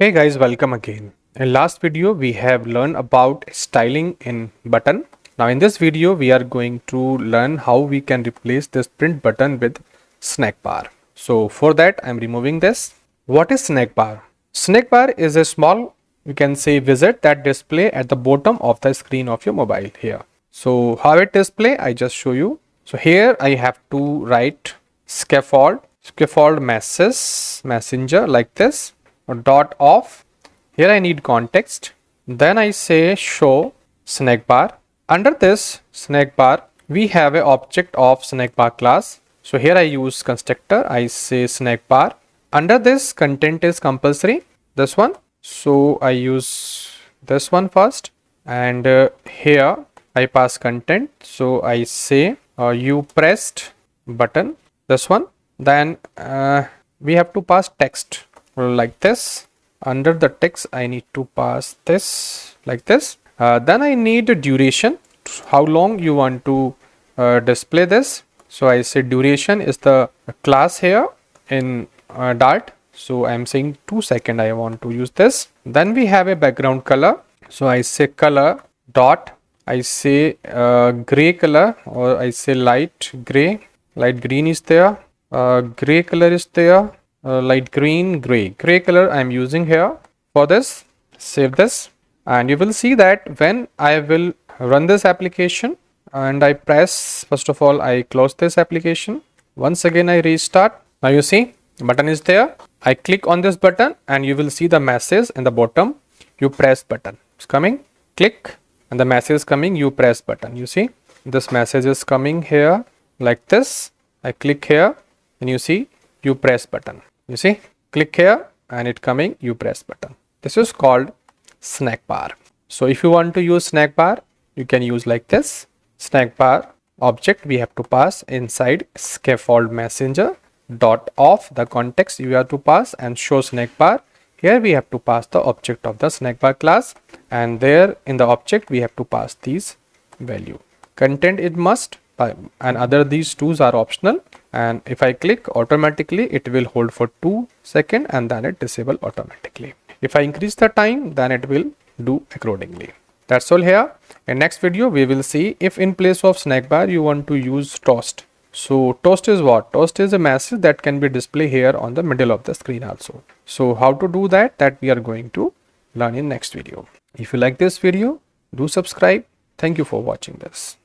Hey guys, welcome again. In last video we have learned about styling in button. Now in this video we are going to learn how we can replace this print button with snack bar. So for that I'm removing this. What is snack bar? Snack bar is a small, you can say, widget that display at the bottom of the screen of your mobile here. So how it display, I just show you. So here I have to write scaffold messenger like this. Dot off. Here I need context. Then I say show snack bar. Under this snack bar we have an object of snack bar class. So here I use constructor. I say snack bar. Under this content is compulsory, this one. So I use this one first, and here I pass content. So I say you pressed button, this one. Then we have to pass text like this. Under the text I need to pass this like this. Then I need a duration, how long you want to display this. So I say duration is the class here in Dart. So I am saying 2 seconds I want to use this. Then we have a background color. So I say color dot, I say gray color, or I say light gray. Light green is there, gray color is there, light green, gray color I am using here for this. Save this, and you will see that when I will run this application and I press, first of all I close this application, once again I restart. Now you see button is there. I click on this button and you will see the message in the bottom, you press button, it's coming. Click and the message is coming, you press button. You see this message is coming here like this. I click here and you see you press button. You see, click here and it coming, you press button. This is called snack bar. So if you want to use snack bar, you can use like this. Snack bar object we have to pass inside scaffold messenger dot off, the context you have to pass, and show snack bar. Here we have to pass the object of the snack bar class, and there in the object we have to pass these value. Content it must, and other these twos are optional. And if I click, automatically it will hold for 2 seconds and then it disable automatically. If I increase the time, then it will do accordingly. That's all here. In next video we will see if in place of snack bar you want to use toast. So toast is what? Toast is a message that can be displayed here on the middle of the screen also. So how to do that we are going to learn in next video. If you like this video, do subscribe. Thank you for watching this.